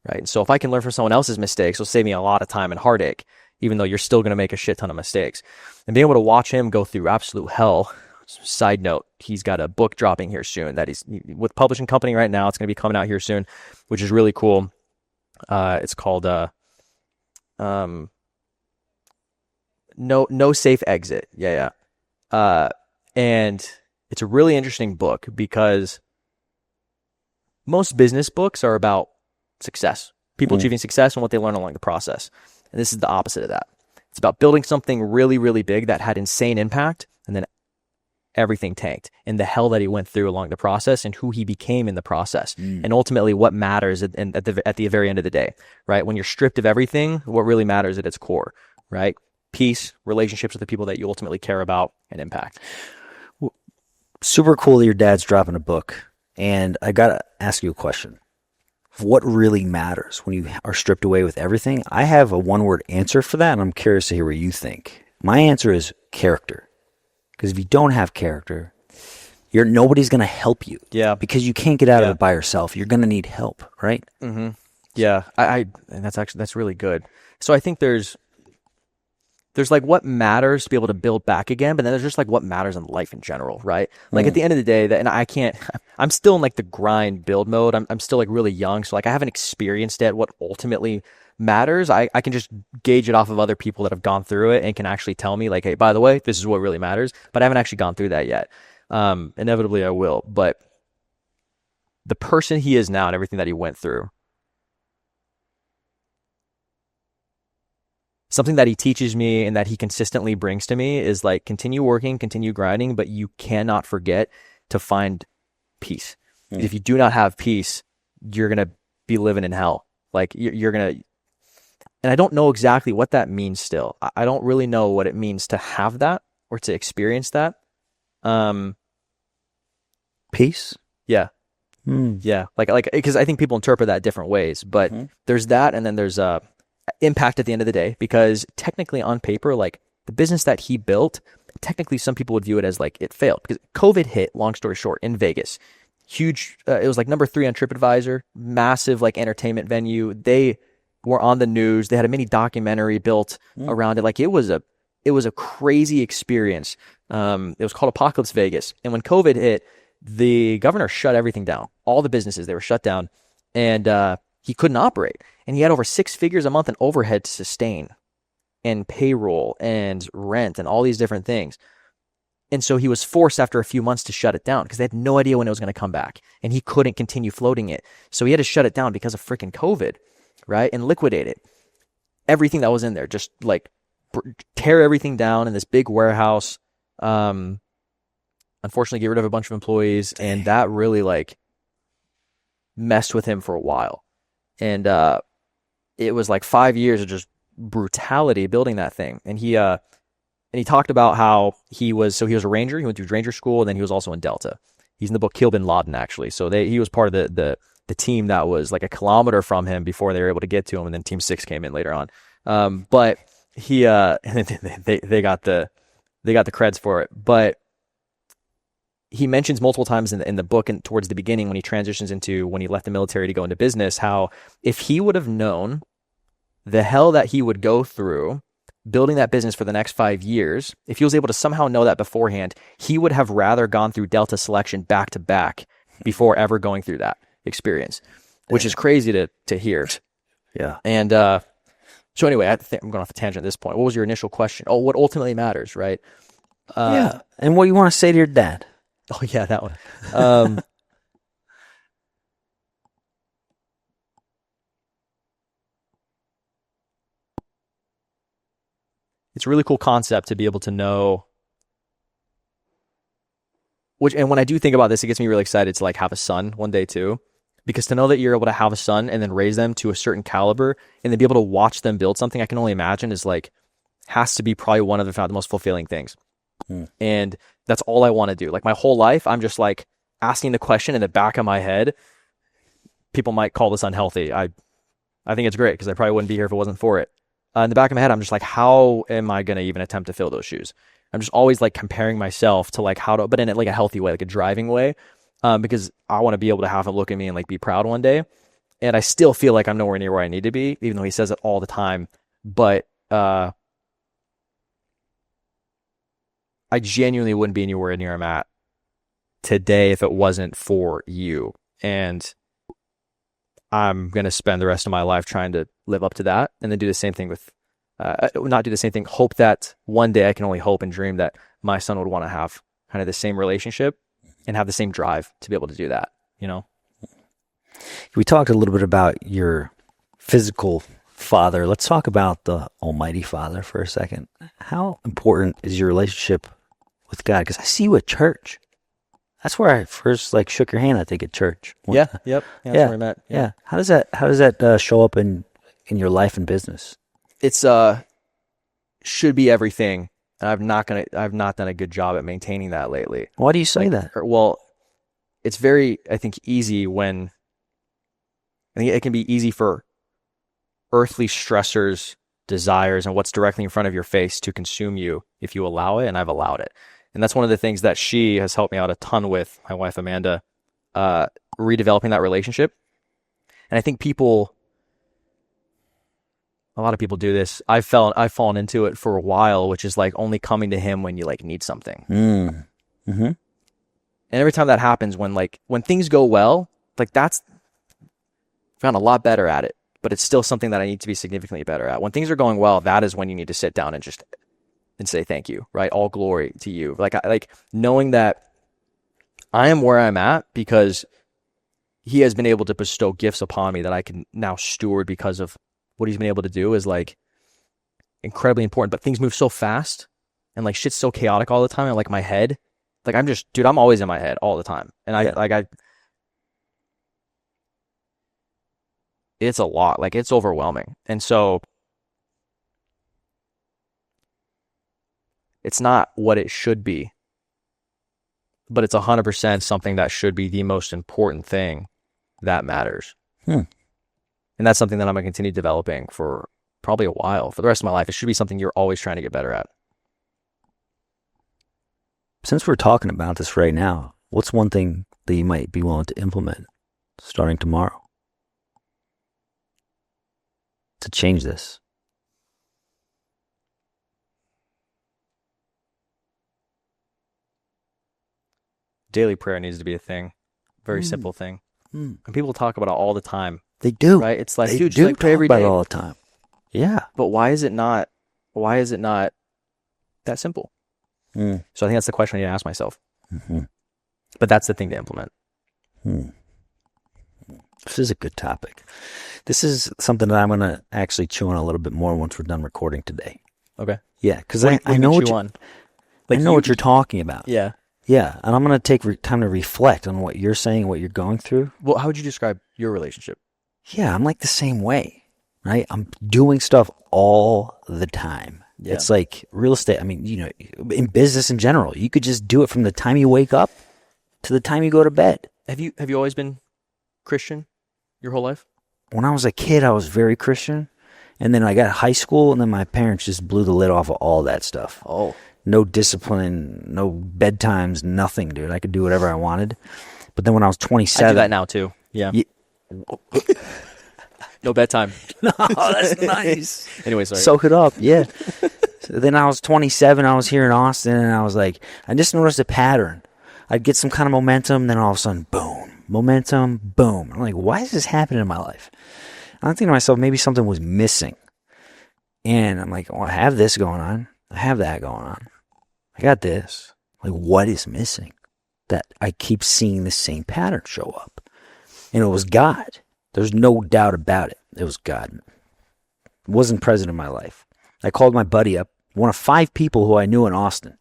right? And so if I can learn from someone else's mistakes, it'll save me a lot of time and heartache, even though you're still going to make a shit ton of mistakes. And being able to watch him go through absolute hell. Side note, he's got a book dropping here soon that he's with publishing company right now. It's going to be coming out here soon, which is really cool. It's called No Safe Exit. Yeah. And it's a really interesting book because most business books are about success, people achieving success and what they learn along the process. And this is the opposite of that. It's about building something really, really big that had insane impact, and then everything tanked, and the hell that he went through along the process and who he became in the process. And ultimately what matters at the very end of the day, right? When you're stripped of everything, what really matters at its core, right? Peace, relationships with the people that you ultimately care about, and impact. Super cool that your dad's dropping a book. And I got to ask you a question. What really matters when you are stripped away with everything? I have a one-word answer for that, and I'm curious to hear what you think. My answer is character. Because if you don't have character, nobody's going to help you. Yeah. Because you can't get out of it by yourself. You're going to need help, right? Mm-hmm. Yeah. And that's really good. So I think there's like what matters to be able to build back again, but then there's just like what matters in life in general, right? Like at the end of the day, I'm still in like the grind build mode. I'm still like really young. So like I haven't experienced yet what ultimately matters. I can just gauge it off of other people that have gone through it and can actually tell me like, hey, by the way, this is what really matters. But I haven't actually gone through that yet. Inevitably I will. But the person he is now and everything that he went through, something that he teaches me and that he consistently brings to me is like continue working, continue grinding, but you cannot forget to find peace. If you do not have peace, you're going to be living in hell. Like you're going to, and I don't know exactly what that means still. I don't really know what it means to have that or to experience that. Peace? Yeah. Yeah. Like, because I think people interpret that different ways, but there's that. And then there's, impact at the end of the day, because technically on paper, like the business that he built, technically some people would view it as like it failed because COVID hit, long story short, in Vegas. Huge, it was like number 3 on TripAdvisor, massive like entertainment venue. They were on the news. They had a mini documentary built around it. Like it was a crazy experience. It was called Apocalypse Vegas. And when COVID hit, the governor shut everything down. All the businesses, they were shut down, and he couldn't operate. And he had over 6 figures a month in overhead to sustain, and payroll and rent and all these different things. And so he was forced after a few months to shut it down because they had no idea when it was going to come back, and he couldn't continue floating it. So he had to shut it down because of freaking COVID, right? And liquidate it. Everything that was in there, just like tear everything down in this big warehouse. Unfortunately, get rid of a bunch of employees, and that really like messed with him for a while. And it was like 5 years of just brutality building that thing. And he talked about how he was a Ranger. He went through Ranger school, and then he was also in Delta. He's in the book Kill Bin Laden, actually. So he was part of the team that was like a kilometer from him before they were able to get to him, and then Team 6 came in later on. But he they got the creds for it. But he mentions multiple times in the book and towards the beginning when he transitions into when he left the military to go into business, how if he would have known the hell that he would go through building that business for the next 5 years, if he was able to somehow know that beforehand, he would have rather gone through Delta selection back to back before ever going through that experience, which is crazy to hear. Yeah. And so anyway, I think I'm going off a tangent at this point. What was your initial question? Oh, what ultimately matters, right? Yeah. And what you want to say to your dad? Oh yeah, that one. It's a really cool concept to be able to know and when I do think about this, it gets me really excited to like have a son one day too, because to know that you're able to have a son and then raise them to a certain caliber and then be able to watch them build something, I can only imagine is like, has to be probably one of the most fulfilling things. And that's all I want to do. Like my whole life, I'm just like asking the question in the back of my head. People might call this unhealthy. I think it's great because I probably wouldn't be here if it wasn't for it. In the back of my head, I'm just like, how am I going to even attempt to fill those shoes? I'm just always like comparing myself to like how to, but in like a healthy way, like a driving way, because I want to be able to have him look at me and like be proud one day. And I still feel like I'm nowhere near where I need to be, even though he says it all the time. But I genuinely wouldn't be anywhere near I'm at today if it wasn't for you. And I'm going to spend the rest of my life trying to live up to that and then do the same thing with, not do the same thing, hope that one day I can only hope and dream that my son would want to have kind of the same relationship and have the same drive to be able to do that, you know? We talked a little bit about your physical father. Let's talk about the Almighty Father for a second. How important is your relationship with God? Because I see you at church. That's where I first like shook your hand, I think, at church. Yeah. Yep. Yeah, that's where we met. Yeah. How does that show up in your life and business? It's should be everything. And I've not done a good job at maintaining that lately. Why do you say that? Well, it's very, I think, easy when I think it can be easy for earthly stressors, desires, and what's directly in front of your face to consume you if you allow it, and I've allowed it. And that's one of the things that she has helped me out a ton with, my wife Amanda, redeveloping that relationship. And I think a lot of people do this. I've fallen into it for a while, which is like only coming to him when you like need something. Mm-hmm. And every time that happens, when things go well, like I've gotten a lot better at it, but it's still something that I need to be significantly better at. When things are going well, that is when you need to sit down and say thank you, right? All glory to you. Like knowing that I am where I'm at because he has been able to bestow gifts upon me that I can now steward because of what he's been able to do is like incredibly important. But things move so fast and like shit's so chaotic all the time. And like my head, like I'm always in my head all the time. And it's a lot, like it's overwhelming. And so it's not what it should be, but it's 100% something that should be the most important thing that matters. And that's something that I'm going to continue developing for probably a while, for the rest of my life. It should be something you're always trying to get better at. Since we're talking about this right now, what's one thing that you might be willing to implement starting tomorrow to change this? Daily prayer needs to be a thing. Very simple thing. And people talk about it all the time. They do. Right? It's like, they dude, do just like pray every talk day. about it all the time. Yeah. But why is it not that simple? So I think that's the question I need to ask myself. Mm-hmm. But that's the thing to implement. This is a good topic. This is something that I'm going to actually chew on a little bit more once we're done recording today. Okay. Yeah, because I know what you're talking about. Yeah. Yeah, and I'm going to take time to reflect on what you're saying, what you're going through. Well, how would you describe your relationship? Yeah, I'm like the same way, right? I'm doing stuff all the time. Yeah. It's like real estate. I mean, in business in general, you could just do it from the time you wake up to the time you go to bed. Have you always been Christian your whole life? When I was a kid, I was very Christian. And then I got high school, and then my parents just blew the lid off of all that stuff. Oh. no discipline, no bedtimes, nothing, dude. I could do whatever I wanted. But then when I was 27, I do that now too. Yeah. No bedtime. No, that's nice. Anyway, sorry. Soak it up, yeah. So then I was 27, I was here in Austin, and I was like, I just noticed a pattern. I'd get some kind of momentum, then all of a sudden, boom, momentum, boom. I'm like, why is this happening in my life? I'm thinking to myself, maybe something was missing. And I'm like, well, I have this going on. I have that going on. I got this. Like, what is missing? That I keep seeing the same pattern show up. And it was God. There's no doubt about it. It was God. It wasn't present in my life. I called my buddy up, one of 5 people who I knew in Austin.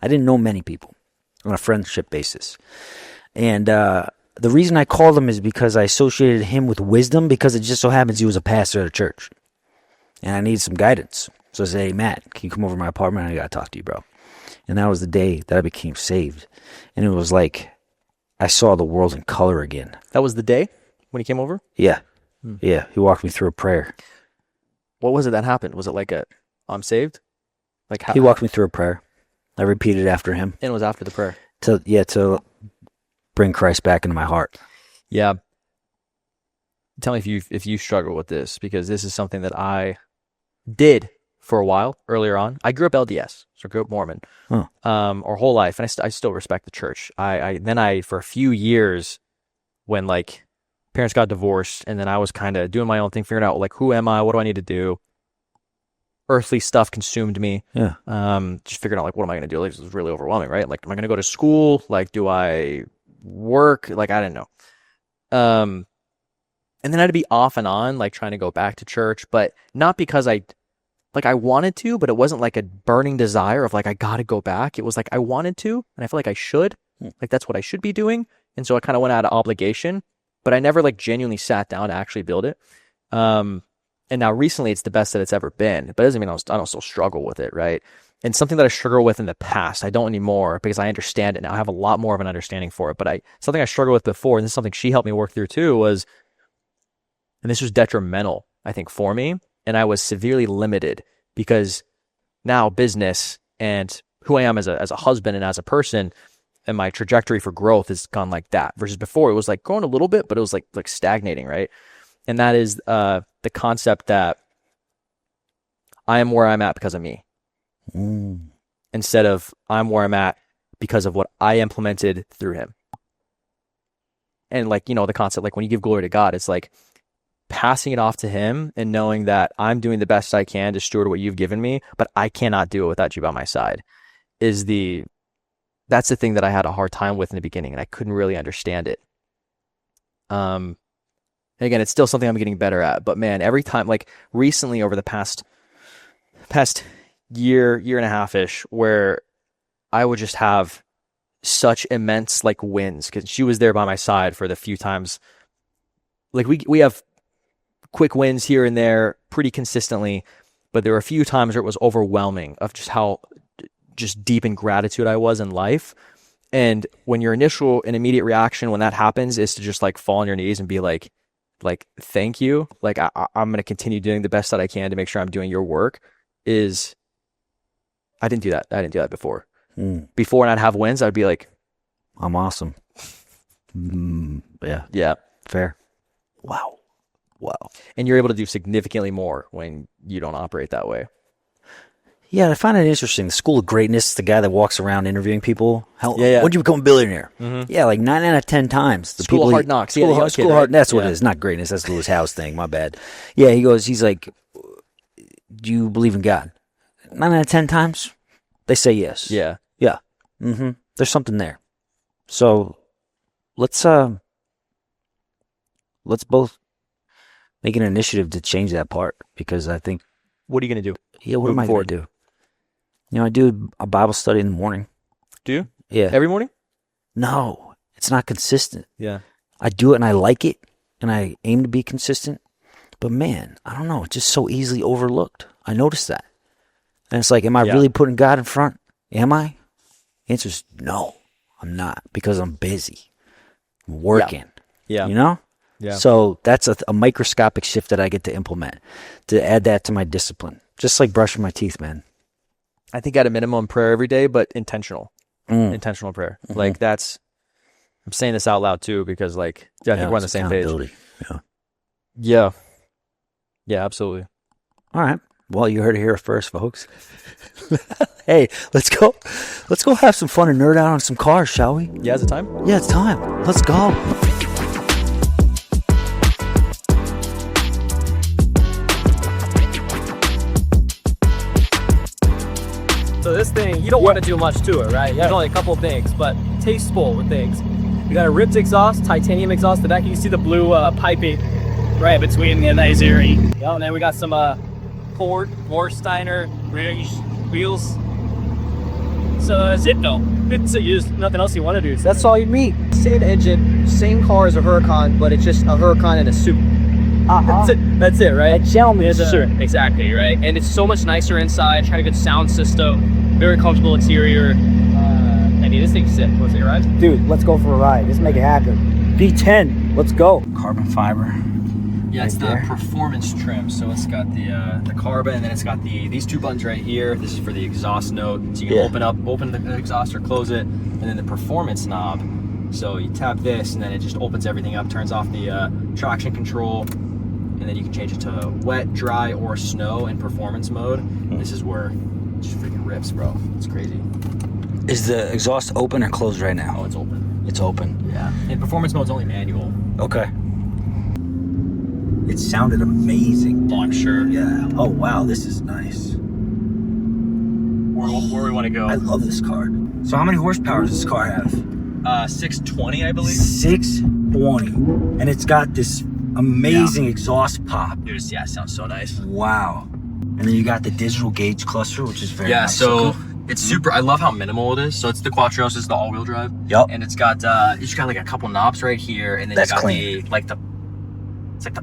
I didn't know many people on a friendship basis. And the reason I called him is because I associated him with wisdom, because it just so happens he was a pastor at a church. And I needed some guidance. So I said, hey, Matt, can you come over to my apartment? I got to talk to you, bro. And that was the day that I became saved. And it was like I saw the world in color again. That was the day when he came over? Yeah. Yeah. He walked me through a prayer. What was it that happened? Was it like I'm saved? Like how? He walked me through a prayer. I repeated after him. And it was after the prayer. To bring Christ back into my heart. Yeah. Tell me if you struggle with this, because this is something that I did for a while earlier on. I grew up LDS, so I grew up Mormon, our whole life, and I still respect the church. I for a few years, when like parents got divorced, and then I was kind of doing my own thing, figuring out like, who am I? What do I need to do? Earthly stuff consumed me. Yeah. Just figuring out like, what am I going to do? Like, this was really overwhelming, right? Like, am I going to go to school? Like, do I work? Like, I didn't know. And then I had to be off and on, like trying to go back to church, but not because I wanted to, but it wasn't like a burning desire of like, I got to go back. It was like, I wanted to, and I feel like I should, like that's what I should be doing. And so I kind of went out of obligation, but I never like genuinely sat down to actually build it. And now recently it's the best that it's ever been, but it doesn't mean I don't still struggle with it. Right. And something that I struggled with in the past, I don't anymore because I understand it now. I have a lot more of an understanding for it, but something I struggled with before, and this is something she helped me work through too, was, and this was detrimental, I think, for me. And I was severely limited because now business and who I am as a husband and as a person, and my trajectory for growth has gone like that. Versus before, it was like growing a little bit, but it was like stagnating, right? And that is the concept that I am where I'm at because of me. Instead of I'm where I'm at because of what I implemented through him. And like, the concept, like when you give glory to God, it's like passing it off to him and knowing that I'm doing the best I can to steward what you've given me, but I cannot do it without you by my side that's the thing that I had a hard time with in the beginning, and I couldn't really understand it. And again, it's still something I'm getting better at, but man, every time, like recently over the past year and a half-ish, where I would just have such immense like wins because she was there by my side for the few times. Like we have quick wins here and there pretty consistently, but there were a few times where it was overwhelming of just how just deep in gratitude I was in life. And when your initial and immediate reaction when that happens is to just like fall on your knees and be like thank you, like I'm going to continue doing the best that I can to make sure I'm doing your work, is I didn't do that before. Before, and I'd have wins, I'd be like, I'm awesome. Yeah, fair. Wow. And you're able to do significantly more when you don't operate that way. Yeah, I find it interesting. The School of Greatness, the guy that walks around interviewing people. Yeah. When'd you become a billionaire? Mm-hmm. Yeah, like 9 out of 10 times. The School of Hard Knocks. School of Hard. That's what it is. Not greatness. That's Lewis Howe's thing. My bad. Yeah, he's like, do you believe in God? 9 out of 10 times, they say yes. Yeah. Yeah. Mm-hmm. There's something there. So let's both make an initiative to change that part, because I think. What are you going to do? Yeah, what am I going to do? I do a Bible study in the morning. Do you? Yeah. Every morning? No, it's not consistent. Yeah. I do it and I like it, and I aim to be consistent. But man, I don't know. It's just so easily overlooked. I noticed that. And it's like, am I really putting God in front? Am I? The answer is no, I'm not, because I'm busy. I'm working. Yeah. Yeah. So that's a microscopic shift that I get to implement, to add that to my discipline. Just like brushing my teeth, man. I think at a minimum prayer every day, but intentional. Intentional prayer. Mm-hmm. Like I'm saying this out loud too, because like, I think we're on the same page. Yeah. Yeah, absolutely. All right. Well, you heard it here first, folks. Hey, let's go have some fun and nerd out on some cars, shall we? Yeah, is it time? Yeah, it's time. Let's go. So this thing, you don't want to do much to it, right? There's only a couple of things, but tasteful with things. You got a ripped exhaust, titanium exhaust. The back, you can see the blue piping right between the nice area. And then we got some Ford Vorsteiner Ridge wheels. So that's it though. There's nothing else you want to do. So that's all you need. Same engine, same car as a Huracan, but it's just a Huracan in a soup. That's it, right? A gentleman. Sure, exactly, right? And it's so much nicer inside. Had a good sound system, very comfortable interior. I mean, this thing's sick. Want to take a ride? Dude, let's go for a ride. Let's make it happen. V10, let's go. Carbon fiber. Yeah, it's right the performance trim. So it's got the carbon, and then it's got these two buttons right here. This is for the exhaust note. So you can open the exhaust or close it, and then the performance knob. So you tap this, and then it just opens everything up, turns off the traction control, and then you can change it to wet, dry, or snow in performance mode. This is where it just freaking rips, bro. It's crazy. Is the exhaust open or closed right now? Oh, it's open. It's open. Yeah. In performance mode, it's only manual. Okay. It sounded amazing. Oh, I'm sure. Yeah. Oh, wow. This is nice. Where we want to go. I love this car. So how many horsepower does this car have? 620, I believe. 620. And it's got this amazing exhaust pop. Dude, yeah, it sounds so nice. Wow. And then you got the digital gauge cluster, which is very nice. So it's super. I love how minimal it is. So it's the Quattros, it's the all-wheel drive. Yup. And it's got like a couple knobs right here, and then That's you got clean. it's like the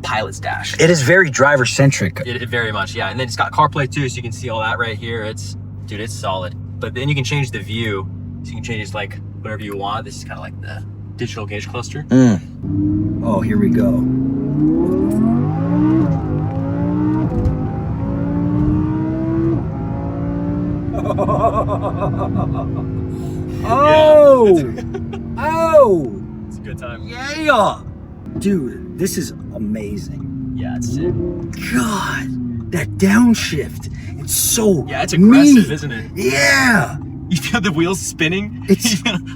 pilot's dash. It is very driver centric. It very much, yeah. And then it's got CarPlay too, so you can see all that right here. It's solid. But then you can change the view, so you can change it like whatever you want. This is kind of like the digital gauge cluster. Oh, here we go. Oh! Oh! It's a good time. Yeah! Dude, this is amazing. Yeah, it's sick. God, that downshift. It's so It's aggressive, isn't it? Yeah! You feel the wheels spinning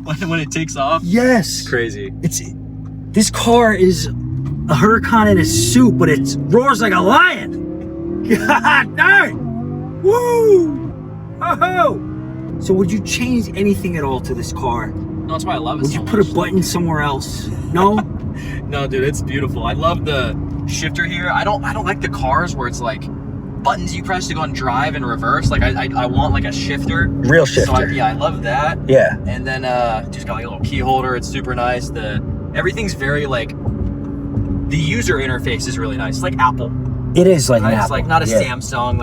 when it takes off. Yes. Crazy. This car is a Huracan in a suit, but it roars like a lion. God darn! Woo! Oh! So would you change anything at all to this car? No, that's why I love it. Would you put a button somewhere else? No? No, dude, it's beautiful. I love the shifter here. I don't like the cars where it's like buttons you press to go and drive and reverse. Like I want like a shifter. Real shifter. So I love that. Yeah. And then just got like a little key holder. It's super nice. Everything's very like, the user interface is really nice. It's like Apple. It is like Right? an It's Apple. like not a Samsung,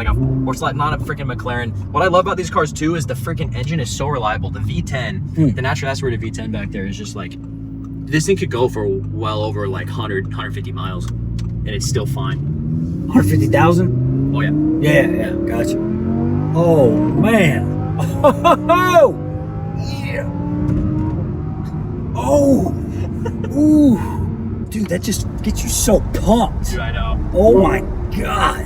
or it's like not a freaking McLaren. What I love about these cars too is the freaking engine is so reliable. The V10, the natural aspirated V10 back there is just like, this thing could go for well over like 100, 150 miles, and it's still fine. 150,000? Oh yeah. Yeah, gotcha. Oh man. Oh yeah. Oh. Ooh. Dude, that just gets you so pumped. Dude, I know. Oh my God.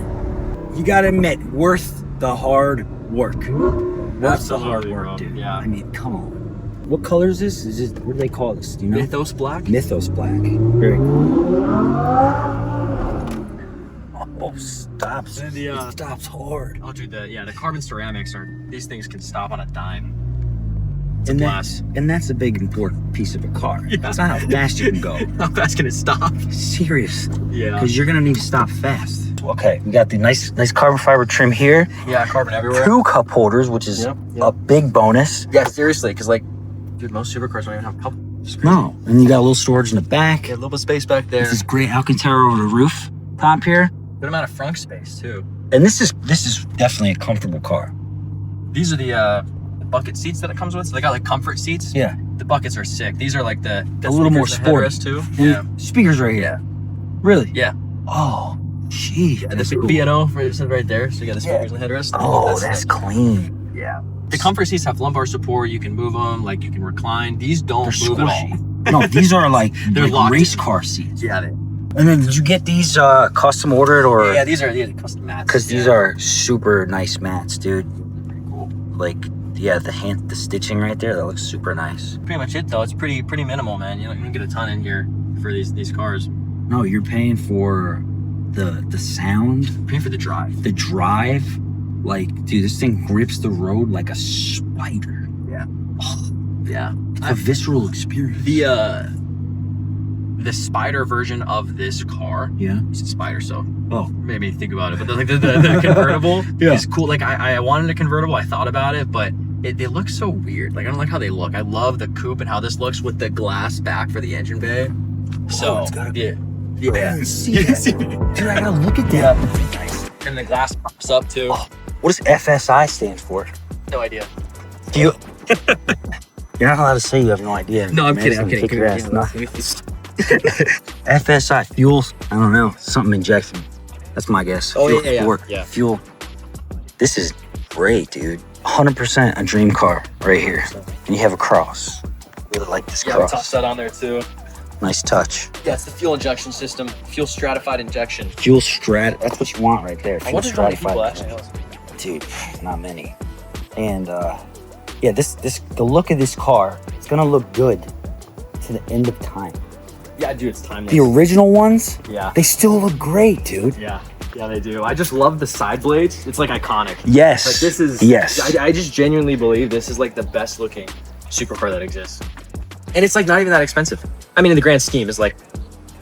You gotta admit, worth the hard work. Worth the hard Absolutely, work, bro. dude. Yeah. I mean, come on. What color is this? Is it, what do they call this? Do you know? Mythos black. Mythos black. Very cool. Oh, stops. And It stops hard. Oh, dude, the carbon ceramics these things can stop on a dime. And glass. that's a big important piece of a car. Yeah. That's not how fast you can go. How fast can it stop? Seriously. Yeah. Because you're gonna need to stop fast. Okay, we got the nice carbon fiber trim here. Yeah, carbon everywhere. 2 cup holders, which is a big bonus. Yeah, seriously, because like, dude, most supercars don't even have a cup. No, and you got a little storage in the back. Yeah, a little bit of space back there. This is great Alcantara over the roof top here. Good amount of frunk space too. And this is definitely a comfortable car. These are the bucket seats that it comes with. So they got like comfort seats. Yeah. The buckets are sick. These are like the A little more speakers, the sporty. headrest too. And Yeah. speakers right here. Yeah. Really? Yeah. Oh, gee. And that's the cool. B&O for right there. So you got the speakers and the headrest. I love Oh, that that's stuff. clean. Yeah. The comfort seats have lumbar support. You can move them, like you can recline. These don't They're move squishy. at all. No, these are like, They're like locked race in. car seats. Yeah, And then did you get these custom ordered or? yeah, these are custom mats. Because these Yeah. are super nice mats, dude. Cool. Like, yeah, the stitching right there, that looks super nice. Pretty much it though. It's pretty minimal, man. You don't get a ton in here for these cars. No, you're paying for the sound, Paying for the drive. the drive. Like, dude, this thing grips the road like a spider. Yeah. It's a visceral experience. The spider version of this car. Yeah. It's a spider, so Oh. made me think about it. But the convertible Yeah. is cool. Like I wanted a convertible. I thought about it, but they look so weird. Like I don't like how they look. I love the coupe and how this looks with the glass back for the engine bay. So it's gotta yeah. I see that. Dude, I gotta look at that. Nice. And the glass pops up too. Oh, what does FSI stand for? No idea. Do you? You're not allowed to say you have no idea. No, I'm man. kidding. It's I'm gonna kidding. kick your ass. No. FSI fuel. I don't know. Something injection. That's my guess. Oh, Fuel, yeah. work, Yeah. Fuel. This is great, dude. 100% a dream car right here. And you have a cross. Really like this Yeah, we tossed cross. that on there too. Nice touch. Yeah, it's the fuel injection system. Fuel stratified injection. Fuel strat. That's what you want right there. I Fuel wonder how many people stratified. actually know. Dude, not many. And yeah, the look of this car, it's gonna look good to the end of time. Yeah, dude, it's timeless. The original ones, Yeah. they still look great, dude. Yeah, they do. I just love the side blades. It's like iconic. Yes. Like this is. Yes. I just genuinely believe this is like the best looking supercar that exists, and it's like not even that expensive. I mean, in the grand scheme, it's like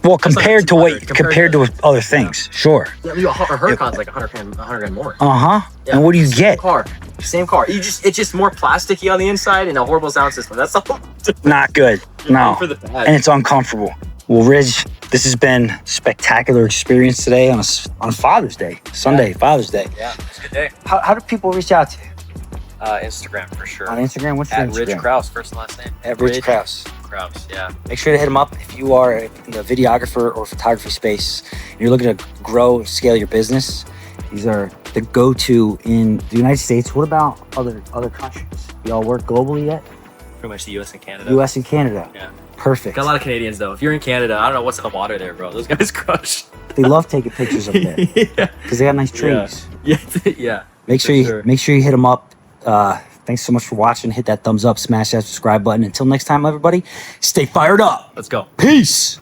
Well, That's like compared to what 200, compared to other things, sure. a Huracan's like 100 grand more. Uh huh. Yeah. And what do you get? Same car. It's just more plasticky on the inside and a horrible sound system. That's all. Not good. No. For the bad. And it's uncomfortable. Well, Ridge, this has been a spectacular experience today on Father's Day, Sunday, Father's Day. Yeah, it's a good day. How do people reach out to you? Instagram for sure. On Instagram? What's your At Instagram? Ridge Krauss, first and last name. At Ridge Krauss. Krauss, yeah. Make sure to hit him up if you are in the videographer or photography space and you're looking to grow and scale your business. These are the go-to in the United States. What about other countries? Y'all work globally yet? Pretty much the U.S. and Canada. U.S. and Canada. Yeah. Perfect. Got a lot of Canadians though. If you're in Canada, I don't know what's in the water there, bro. Those guys crush. They love taking pictures up there Yeah. because they got nice trees. Yeah. Make sure you hit them up. Thanks so much for watching. Hit that thumbs up, smash that subscribe button. Until next time, everybody, stay fired up. Let's go. Peace.